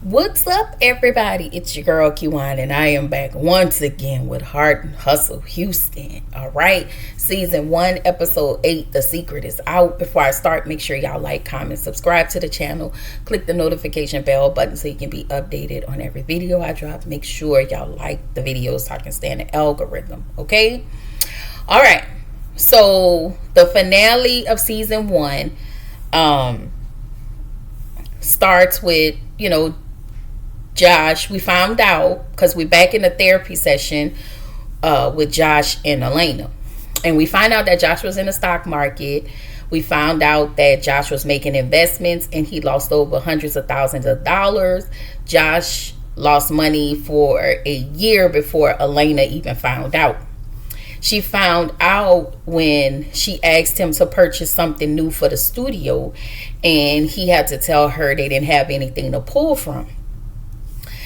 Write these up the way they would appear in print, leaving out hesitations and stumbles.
What's up, everybody? It's your girl Kiwan, and I am back once again with Heart and Hustle Houston. All right, season 1, episode 8. The secret is out. Before I start, make sure y'all like, comment, subscribe to the channel, click the notification bell button so you can be updated on every video I drop. Make sure y'all like the videos so I can stay in the algorithm. Okay, all right. So the finale of season 1 starts with Josh. We found out because we're back in the therapy session with Josh and Elena, and we find out that Josh was in the stock market. We found out that Josh was making investments and he lost over hundreds of thousands of dollars. Josh lost money for a year before Elena even found out. She found out when she asked him to purchase something new for the studio, and he had to tell her they didn't have anything to pull from.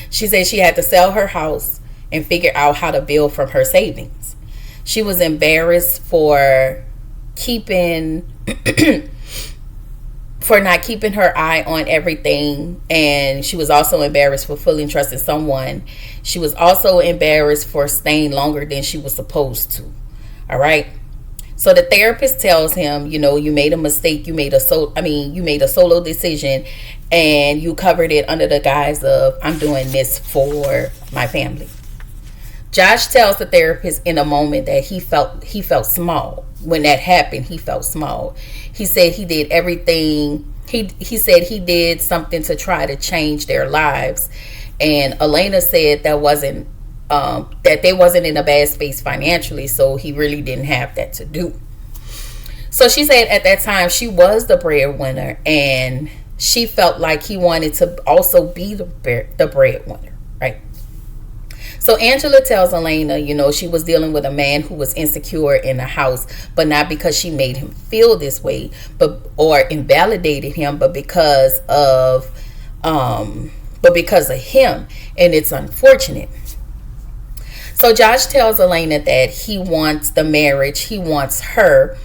She said she had to sell her house and figure out how to build from her savings. She was embarrassed for not keeping her eye on everything, and she was also embarrassed for fully trusting someone. She was also embarrassed for staying longer than she was supposed to. All right. So the therapist tells him, you made a mistake. You made a solo decision, and you covered it under the guise of, I'm doing this for my family. Josh tells the therapist in a moment that he felt small. When that happened, he felt small. He said he did everything. He said he did something to try to change their lives. And Elena said that they wasn't in a bad space financially, so he really didn't have that to do. So she said at that time she was the breadwinner, and she felt like he wanted to also be the breadwinner, right? So Angela tells Elena, she was dealing with a man who was insecure in the house, but not because she made him feel this way, or invalidated him, but because of him, and it's unfortunate. So Josh tells Elena that he wants the marriage, he wants her,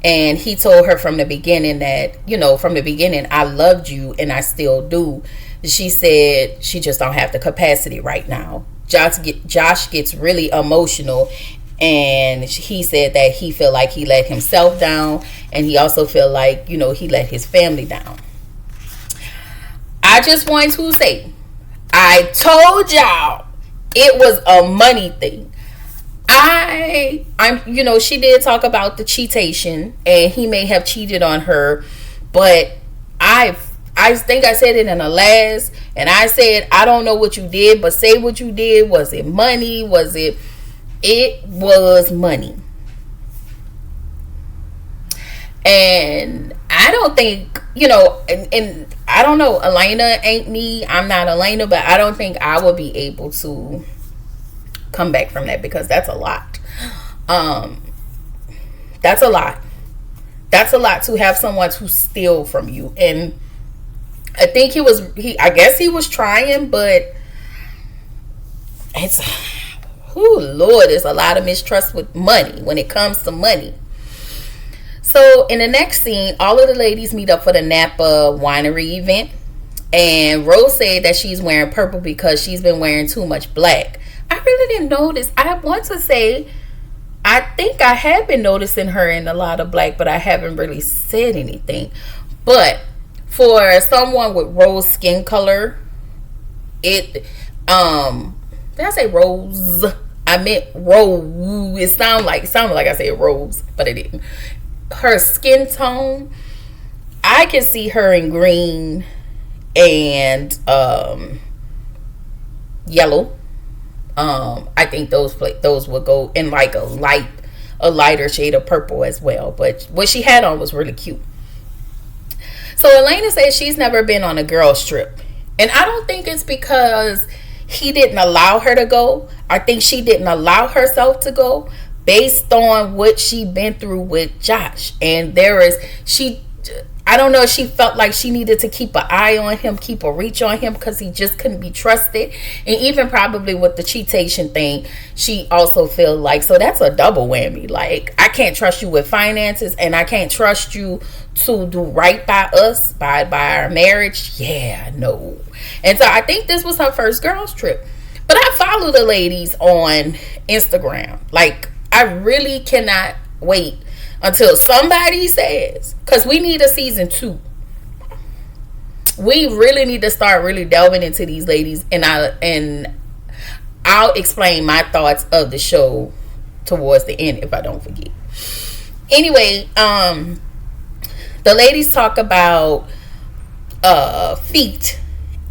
and he told her from the beginning that, I loved you and I still do. She said she just don't have the capacity right now. Josh gets really emotional, and he said that he feel like he let himself down, and he also feel like, he let his family down. I just want to say, I told y'all it was a money thing. She did talk about the cheatation, and he may have cheated on her, but I think I said it in the last, and I said, I don't know what you did, but say what you did. Was it money? It was money. And I don't think, and I don't know, Elena ain't me. I'm not Elena, but I don't think I would be able to come back from that, because that's a lot. That's a lot. That's a lot to have someone to steal from you. And I think I guess he was trying, but Lord, there's a lot of mistrust with money when it comes to money. So in the next scene, all of the ladies meet up for the Napa winery event, and Rose said that she's wearing purple because she's been wearing too much black. I really didn't notice. I want to say, I think I have been noticing her in a lot of black, but I haven't really said anything. But for someone with rose skin color, did I say rose? I meant rose. It sounded like I said rose, but it didn't. Her skin tone, I can see her in green and yellow. I think those would go in like a lighter shade of purple as well. But what she had on was really cute. So Elena says she's never been on a girls trip, and I don't think it's because he didn't allow her to go. I think she didn't allow herself to go based on what she been through with Josh. And I don't know if she felt like she needed to keep an eye on him, keep a reach on him, because he just couldn't be trusted. And even probably with the cheatation thing, she also feel like, so that's a double whammy. Like, I can't trust you with finances, and I can't trust you to do right by us, by our marriage. Yeah, no. And so I think this was her first girls trip. But I follow the ladies on Instagram. Like, I really cannot wait until somebody says, because we need a season 2. We really need to start really delving into these ladies, and I'll explain my thoughts of the show towards the end if I don't forget. Anyway, the ladies talk about feet,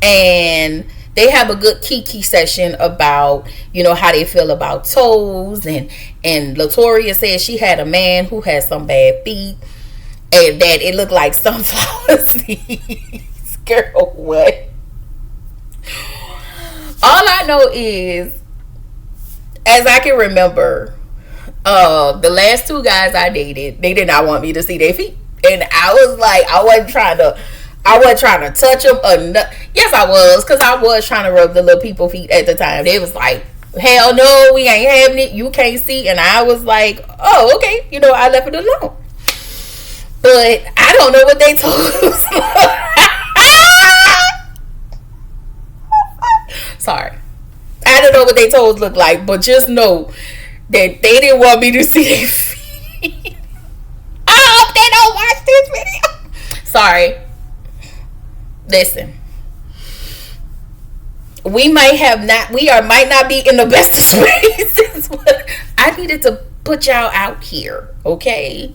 and they have a good kiki session about, you know, how they feel about toes. And Latoria says she had a man who had some bad feet and that it looked like sunflower seeds. Girl, what? All I know is, as I can remember, the last 2 guys I dated, they did not want me to see their feet. And I was like, I wasn't trying to touch them. Yes, I was, because I was trying to rub the little people feet at the time. They was like, hell no, we ain't having it. You can't see. And I was like, oh, okay. You know, I left it alone. But I don't know what they told us. Sorry. I don't know what they told look like, but just know that they didn't want me to see their feet. I hope they don't watch this video. Sorry. Listen, we might not be in the best of spaces, but I needed to put y'all out here, okay?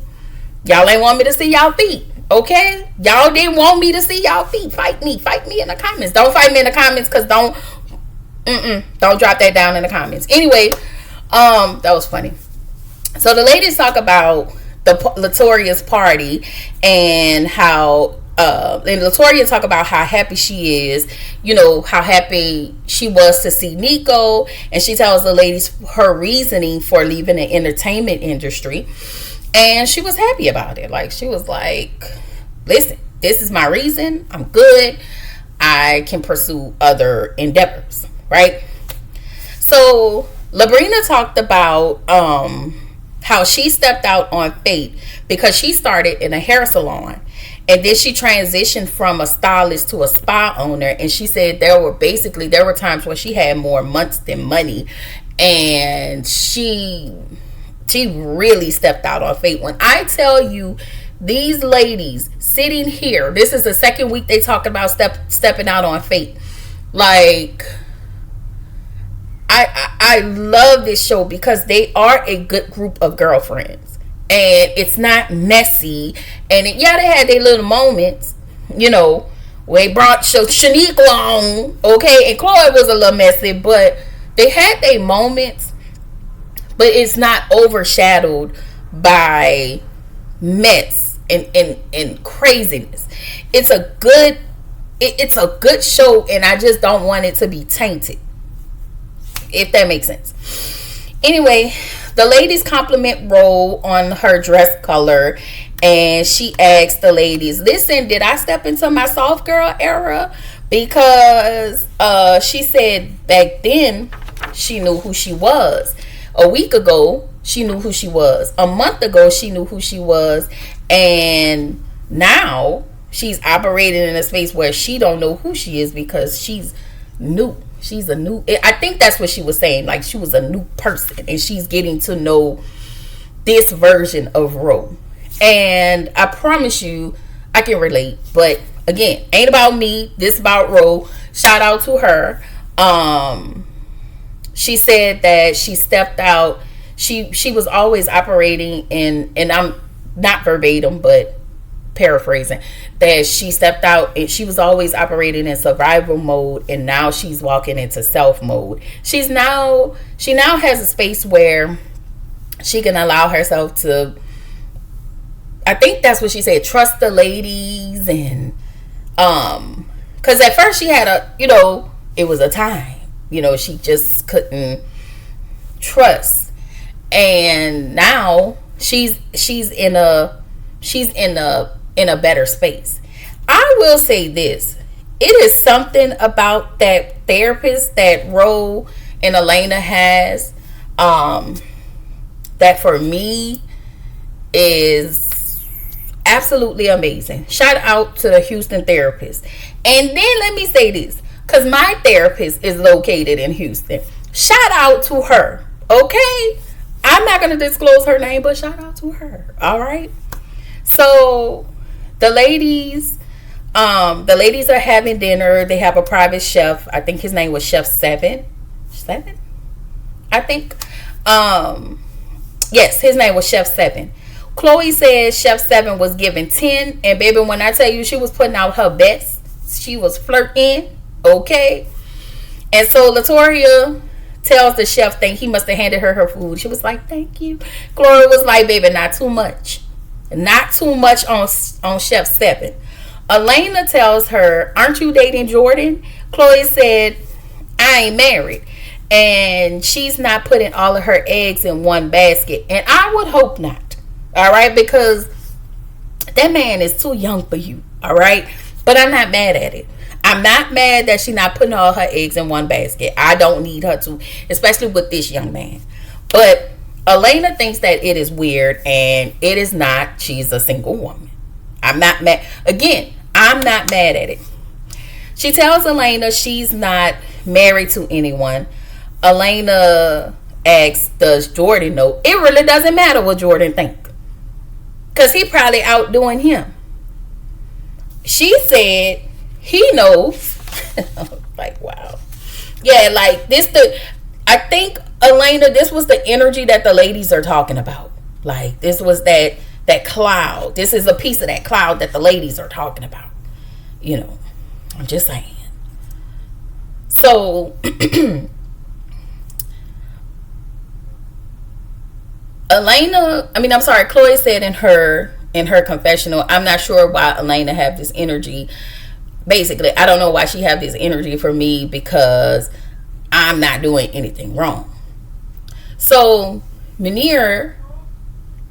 Y'all ain't want me to see y'all feet, okay? Y'all didn't want me to see y'all feet. Fight me in the comments. Don't fight me in the comments, because don't drop that down in the comments. Anyway, that was funny. So the ladies talk about the Latoria's party and how. And Latoria talk about how happy she is, you know, how happy she was to see Nico, and she tells the ladies her reasoning for leaving the entertainment industry, and she was happy about it. Like, she was like, listen, this is my reason, I'm good, I can pursue other endeavors, right? So Labrina talked about how she stepped out on faith because she started in a hair salon. And then she transitioned from a stylist to a spa owner. And she said there were times when she had more months than money. And she really stepped out on faith. When I tell you, these ladies sitting here, this is the second week they talk about stepping out on faith. Like, I love this show because they are a good group of girlfriends. And it's not messy. And they had their little moments, you know, where they brought Shanique along, okay? And Chloe was a little messy, but they had their moments. But it's not overshadowed by mess and craziness. It's a good show, and I just don't want it to be tainted, if that makes sense. Anyway, the ladies compliment Ro on her dress color, and she asked the ladies, listen, did I step into my soft girl era? Because she said back then she knew who she was. A week ago, she knew who she was. A month ago, she knew who she was. And now she's operating in a space where she don't know who she is because she's new. She's a new, I think that's what she was saying. Like, she was a new person and she's getting to know this version of Ro. And I promise you, I can relate. But again, ain't about me. This about Ro. Shout out to her. She said that she stepped out. She was always operating in, and I'm not verbatim, but paraphrasing, that she stepped out and she was always operating in survival mode, and now she's walking into self mode. She now has a space where she can allow herself to, I think that's what she said, trust the ladies. And because at first she had it was a time, she just couldn't trust. And now she's in in a better space. I will say this. It is something about that therapist that Ro and Elena has, that for me is absolutely amazing. Shout out to the Houston therapist. And then let me say this, because my therapist is located in Houston. Shout out to her. Okay? I'm not going to disclose her name, but shout out to her. All right? So the ladies are having dinner. They have a private chef. I think his name was Chef Seven. I think. Yes, his name was Chef Seven. Chloe says Chef Seven was giving 10. And baby, when I tell you she was putting out her best, she was flirting. Okay. And so Latoria tells the chef that he must have handed her food. She was like, thank you. Gloria was like, baby, not too much. Not too much on Chef Seven. Elena tells her, aren't you dating Jordan? Chloe said, I ain't married. And she's not putting all of her eggs in one basket. And I would hope not. All right? Because that man is too young for you. All right? But I'm not mad at it. I'm not mad that she's not putting all her eggs in one basket. I don't need her to, especially with this young man. But Elena thinks that it is weird, and it is not. She's a single woman. I'm not mad. Again, I'm not mad at it. She tells Elena she's not married to anyone. Elena asks, does Jordan know? It really doesn't matter what Jordan thinks, because he probably outdoing him. She said he knows. Like, wow. Yeah, like this. I think, Elena, this was the energy that the ladies are talking about. Like, this was that cloud. This is a piece of that cloud that the ladies are talking about. You know, I'm just saying. So, Chloe said in her confessional, I'm not sure why Elena have this energy. Basically, I don't know why she have this energy for me, because I'm not doing anything wrong. So Munir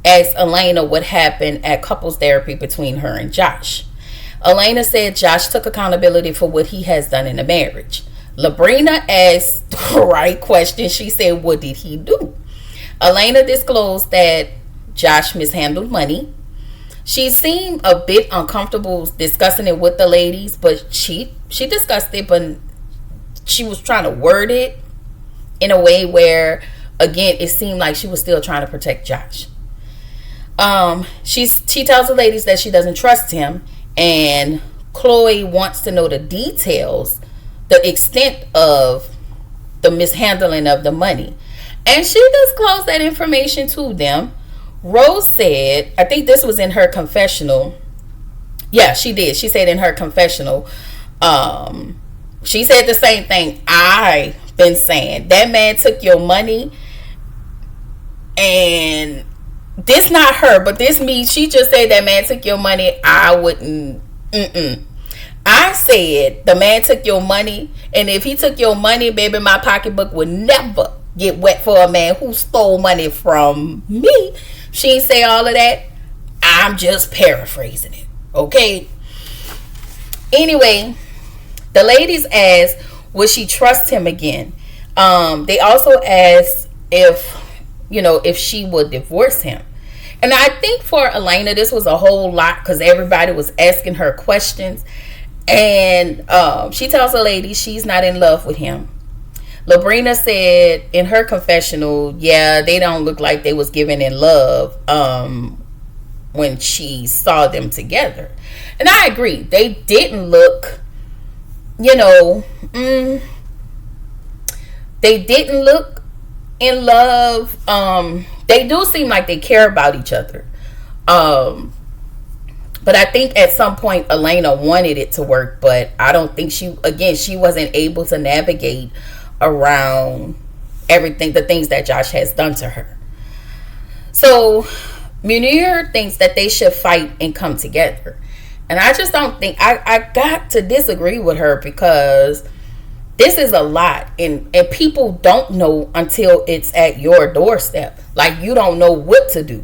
asked Elena what happened at couples therapy between her and Josh. Elena said Josh took accountability for what he has done in the marriage. Labrina asked the right question. She said, what did he do? Elena disclosed that Josh mishandled money. She seemed a bit uncomfortable discussing it with the ladies, but she discussed it, but she was trying to word it in a way where, again, it seemed like she was still trying to protect Josh. She tells the ladies that she doesn't trust him, and Chloe wants to know the details, the extent of the mishandling of the money. And she disclosed that information to them. Rose said, I think this was in her confessional. Yeah, she did. She said in her confessional, she said the same thing I've been saying. That man took your money, and this not her, but this me. She just said that man took your money. I wouldn't. I said the man took your money, and if he took your money, baby, my pocketbook would never get wet for a man who stole money from me. She ain't say all of that. I'm just paraphrasing it. Okay. Anyway, the ladies asked, would she trust him again? They also asked if she would divorce him. And I think for Elena, this was a whole lot, because everybody was asking her questions. And she tells the ladies she's not in love with him. Labrina said in her confessional, yeah, they don't look like they was giving in love when she saw them together. And I agree. They didn't look, they didn't look in love. They do seem like they care about each other. But I think at some point Elena wanted it to work, but I don't think she wasn't able to navigate around everything, the things that Josh has done to her. So Munir thinks that they should fight and come together. And I just don't think, I got to disagree with her, because this is a lot, and people don't know until it's at your doorstep. Like, you don't know what to do.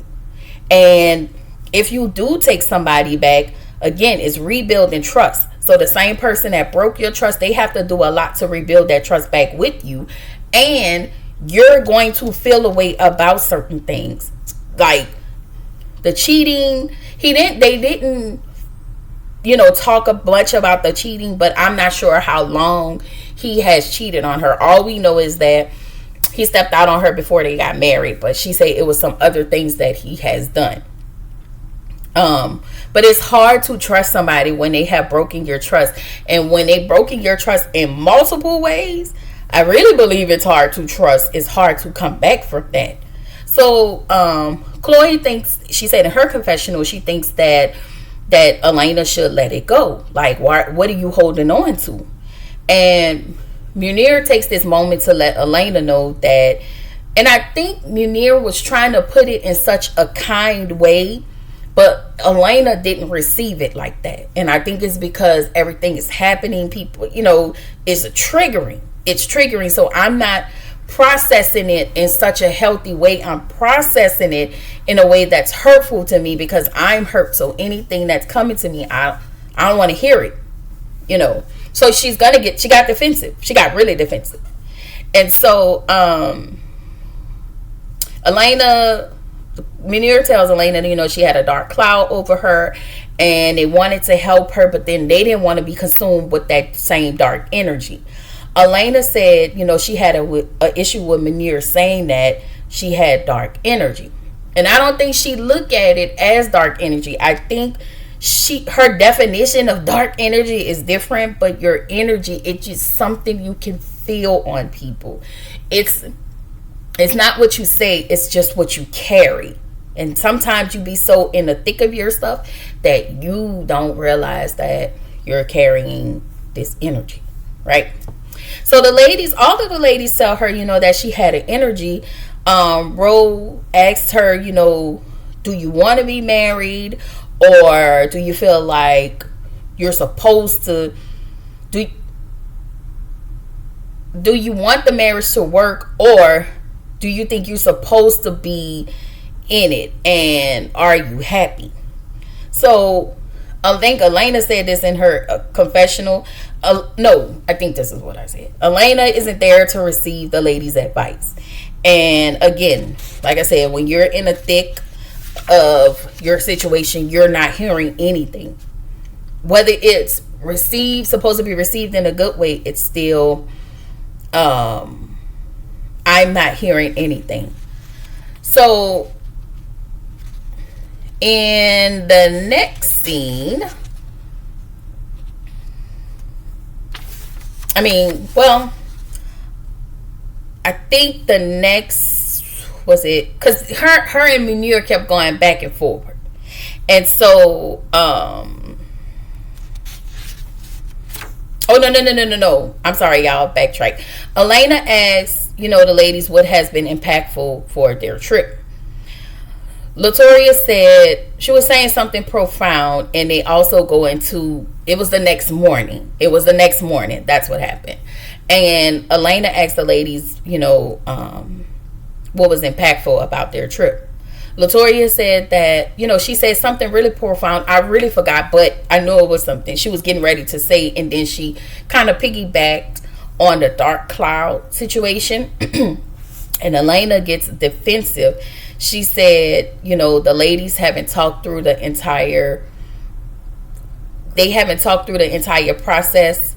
And if you do take somebody back, again, it's rebuilding trust. So the same person that broke your trust, they have to do a lot to rebuild that trust back with you. And you're going to feel a way about certain things. Like the cheating, they didn't, talk a bunch about the cheating, but I'm not sure how long he has cheated on her. All we know is that he stepped out on her before they got married, but she said it was some other things that he has done. But it's hard to trust somebody when they have broken your trust. And when they broken your trust in multiple ways, I really believe it's hard to trust. It's hard to come back from that. So Chloe thinks, she said in her confessional, she thinks that Elena should let it go. Like, what are you holding on to? And Munir takes this moment to let Elena know that, and I think Munir was trying to put it in such a kind way, but Elena didn't receive it like that. And I think it's because everything is happening. People, it's triggering. It's triggering. So I'm not processing it in such a healthy way. I'm processing it in a way that's hurtful to me because I'm hurt. So anything that's coming to me, I don't want to hear it. So she got defensive. She got really defensive. And so Munir tells Elena that, she had a dark cloud over her and they wanted to help her, but then they didn't want to be consumed with that same dark energy. Elena said, she had a issue with Munir saying that she had dark energy. And I don't think she looked at it as dark energy. I think her definition of dark energy is different, but your energy, it's just something you can feel on people. It's not what you say, it's just what you carry. And sometimes you be so in the thick of your stuff that you don't realize that you're carrying this energy, right? So all of the ladies tell her, that she had an energy. Ro asked her, do you want to be married? Or do you feel like you're supposed to, do you want the marriage to work? Or do you think you're supposed to be in it? And are you happy? So I think Elena said this in her confessional. No, I think this is what I said. Elena isn't there to receive the ladies' advice. And again, like I said, when you're in the thick of your situation, you're not hearing anything. Whether it's supposed to be received in a good way, it's still, I'm not hearing anything. So in the next scene, I think the next was it because her and Munir kept going back and forward, and so oh no, I'm sorry, y'all, backtrack. Elena asked the ladies what has been impactful for their trip. Latoya said she was saying something profound, and they also go into it was the next morning. That's what happened. And Elena asked the ladies, what was impactful about their trip. Latoya said that, she said something really profound. I really forgot, but I know it was something she was getting ready to say. And then she kind of piggybacked on the dark cloud situation. And Elena gets defensive. She said, the ladies haven't talked through the entire process.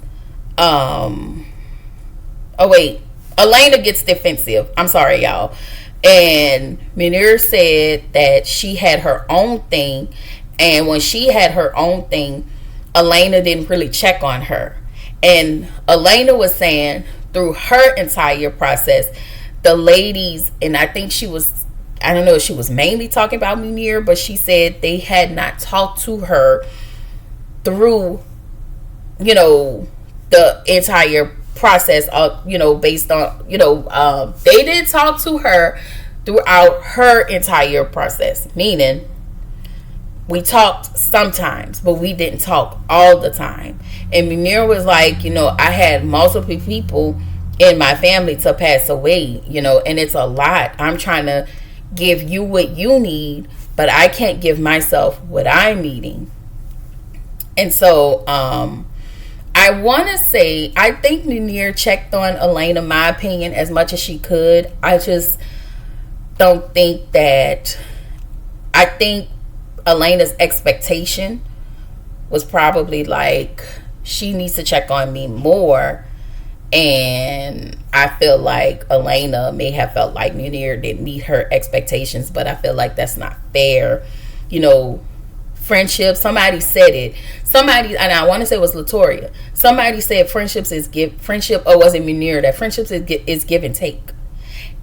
Elena gets defensive. I'm sorry, y'all. And Munir said that she had her own thing. And when she had her own thing, Elena didn't really check on her. And Elena was saying through her entire process, the ladies, and I think I don't know if she was mainly talking about Munir, but she said they had not talked to her through, the entire process of, based on, they did talk to her throughout her entire process, meaning we talked sometimes, but we didn't talk all the time. And Munir was like, I had multiple people in my family to pass away, and it's a lot. I'm trying to give you what you need, but I can't give myself what I'm needing. And so I want to say, I think Ninier checked on Elena, my opinion, as much as she could. I just don't think that, I think Elena's expectation was probably like, she needs to check on me more. And I feel like Elena may have felt like Ninier didn't meet her expectations, but I feel like that's not fair. You know, friendship, somebody said it. Somebody, and I want to say it was Latoria. Somebody said friendships is friendship, or was it Munir, that friendships is give and take.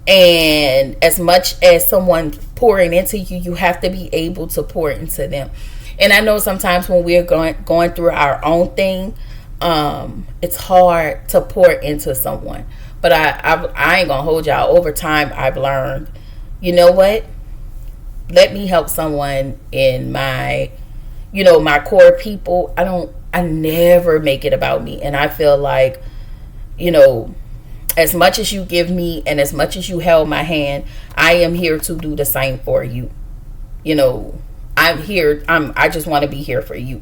And as much as someone pouring into you, you have to be able to pour into them. And I know sometimes when we're going through our own thing, it's hard to pour into someone. But I ain't gonna hold y'all. Over time, I've learned, you know what? Let me help someone in my, you know, my core people. I never make it about me. And I feel like, you know, as much as you give me and as much as you held my hand, I am here to do the same for you. You know, I'm here. I just want to be here for you.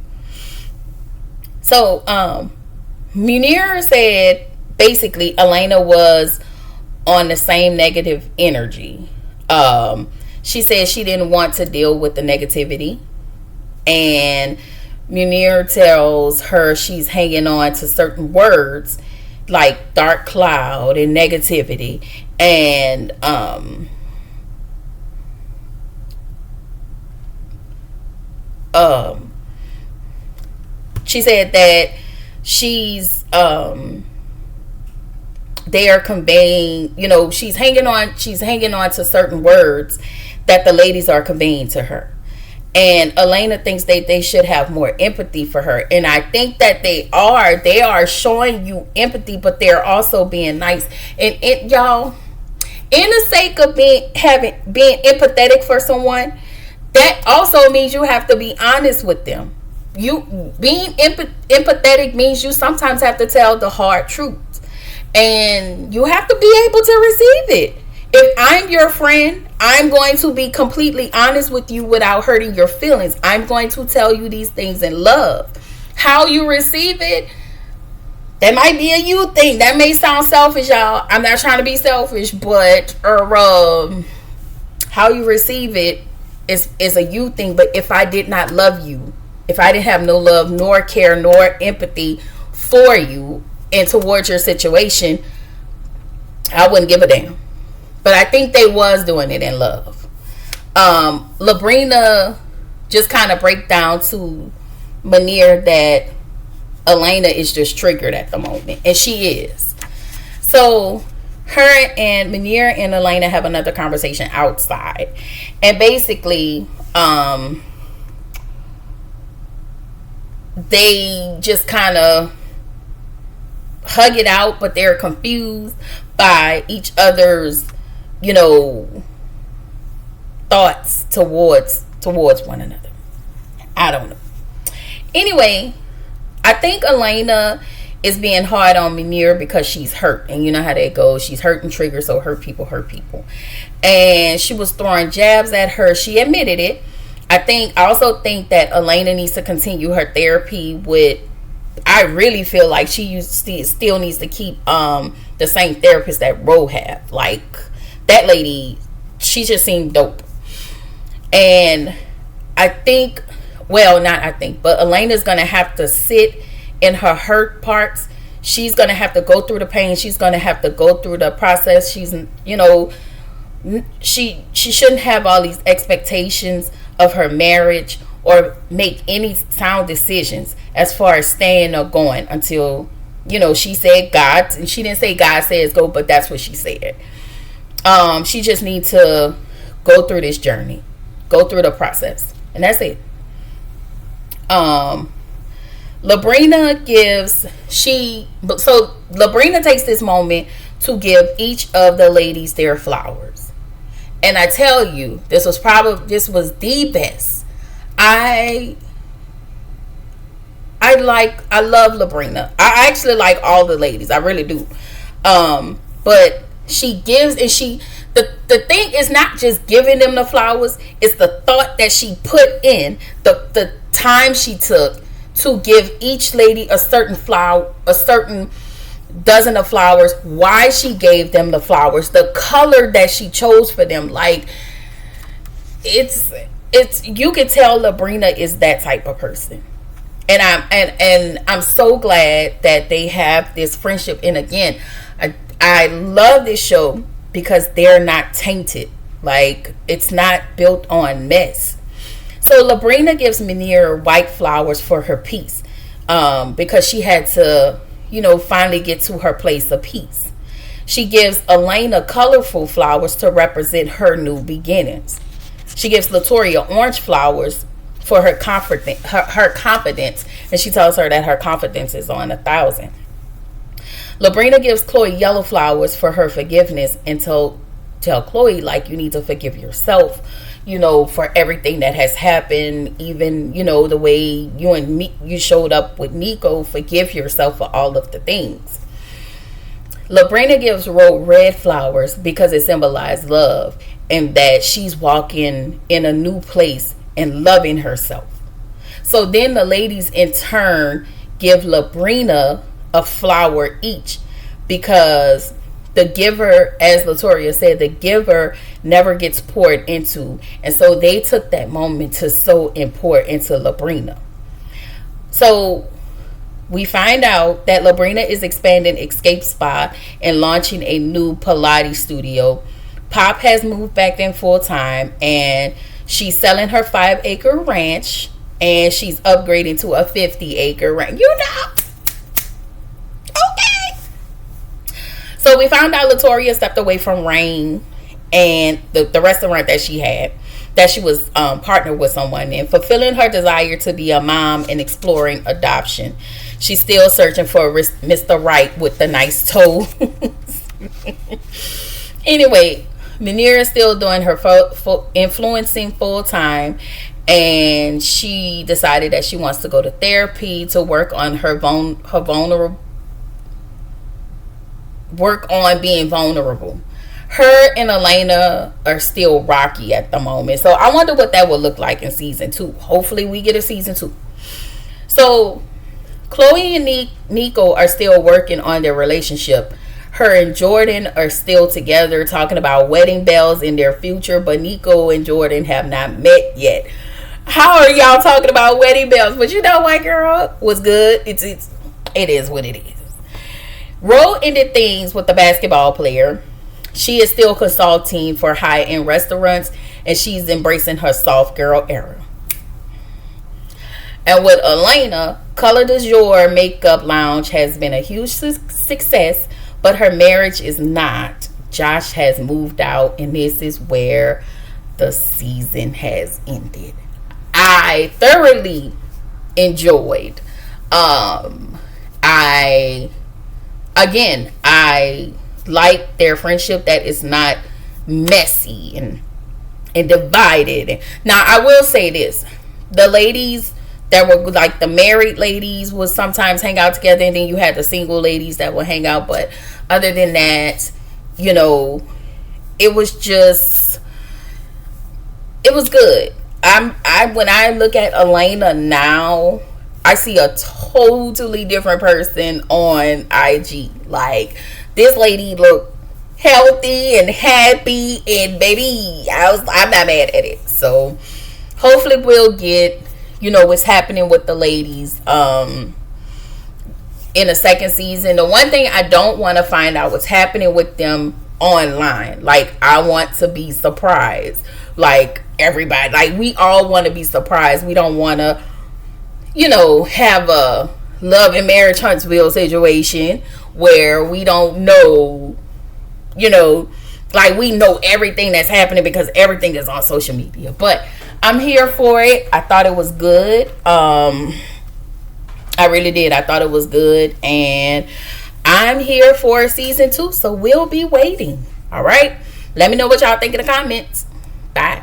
So, Munir said basically Elena was on the same negative energy. She said she didn't want to deal with the negativity. And Munir tells her she's hanging on to certain words like dark cloud and negativity. And she said that she's they are conveying, you know, she's hanging on to certain words that the ladies are conveying to her. And Elena thinks they should have more empathy for her. And I think that they are showing you empathy, but they're also being nice. And it, y'all, in the sake of being empathetic for someone, that also means you have to be honest with them. You being empathetic means you sometimes have to tell the hard truth, and you have to be able to receive it. If I'm your friend, I'm going to be completely honest with you without hurting your feelings. I'm going to tell you these things in love. How you receive it, that might be a you thing. That may sound selfish, y'all. I'm not trying to be selfish, but how you receive it is a you thing. But if I did not love you, if I didn't have no love, nor care, nor empathy for you and towards your situation, I wouldn't give a damn. But I think they was doing it in love. Labrina just kind of break down to Munir that Elena is just triggered at the moment. And she is. So her and Munir and Elena have another conversation outside. And basically, they just kind of hug it out, but they're confused by each other's, you know, thoughts towards one another. I don't know. Anyway, I think Elena is being hard on Munir because she's hurt, and you know how that goes. She's hurt and triggered, so hurt people. And she was throwing jabs at her. She admitted it. I also think that Elena needs to continue her therapy with. I really feel like she still needs to keep the same therapist that Ro had. Like, that lady, she just seemed dope. And I think, well, not I think, but Elena's going to have to sit in her hurt parts. She's going to have to go through the pain. She's going to have to go through the process. She's, you know, she shouldn't have all these expectations of her marriage or make any sound decisions as far as staying or going until, you know, she said God, and she didn't say God says go, but that's what she said. She just needs to go through this journey, go through the process, and that's it. Labrina takes this moment to give each of the ladies their flowers. And I tell you, this was the best. I love Labrina. I actually like all the ladies. I really do. But she gives, and the thing is not just giving them the flowers, it's the thought that she put in, the time she took to give each lady a certain flower, a certain dozen of flowers, why she gave them the flowers, the color that she chose for them. Like, it's you can tell Labrina is that type of person. And I'm so glad that they have this friendship. And again, I love this show because they're not tainted. Like, it's not built on mess. So Labrina gives Minear white flowers for her peace, because she had to, finally get to her place of peace. She gives Elena colorful flowers to represent her new beginnings. She gives Latoria orange flowers for her confidence, and she tells her that her confidence is on 1,000. Labrina gives Chloe yellow flowers for her forgiveness and tell Chloe, like, you need to forgive yourself, for everything that has happened, even, the way you showed up with Nico. Forgive yourself for all of the things. Labrina gives Ro red flowers because it symbolizes love and that she's walking in a new place and loving herself. So then the ladies in turn give Labrina a flower each, because the giver, as Latoria said, the giver never gets poured into. And so they took that moment to sow and pour into Labrina. So we find out that Labrina is expanding Escape Spa and launching a new Pilates studio. Pop has moved back in full time, and she's selling her 5-acre ranch, and she's upgrading to a 50-acre ranch. Okay. So we found out Latoria stepped away from Rain and the restaurant that she had, that she was partnered with someone in, fulfilling her desire to be a mom and exploring adoption. She's still searching for Mr. Right with the nice toes. Anyway, Minear is still doing her influencing full time, and she decided that she wants to go to therapy to work on being vulnerable. Her and Elena are still rocky at the moment, so I wonder what that will look like in season 2. Hopefully we get a season 2. So Chloe and Nico are still working on their relationship. Her and Jordan are still together, talking about wedding bells in their future, but Nico and Jordan have not met yet. How are y'all talking about wedding bells? But you know what, girl? What's good? It is what it is. Ro ended things with the basketball player. She is still consulting for high-end restaurants, and she's embracing her soft girl era. And with Elena, Color du Jour Makeup Lounge has been a huge success, but her marriage is not. Josh has moved out, and this is where the season has ended. I thoroughly enjoyed. I like their friendship, that is not messy and divided. Now, I will say this. The ladies that were like the married ladies would sometimes hang out together, and then you had the single ladies that would hang out. But other than that, it was good. When I look at Elena now, I see a totally different person on IG. Like, this lady looked healthy and happy, and baby, I'm not mad at it. So hopefully we'll get, what's happening with the ladies in the second season. The one thing I don't want to find out what's happening with them online. Like, I want to be surprised. Like, everybody, like, we all want to be surprised. We don't want to, have a love and marriage Huntsville situation where we don't know, like, we know everything that's happening because everything is on social media. But I'm here for it. I thought it was good. I really did. I thought it was good, and I'm here for season 2, so we'll be waiting. All right, let me know what y'all think in the comments. Bye.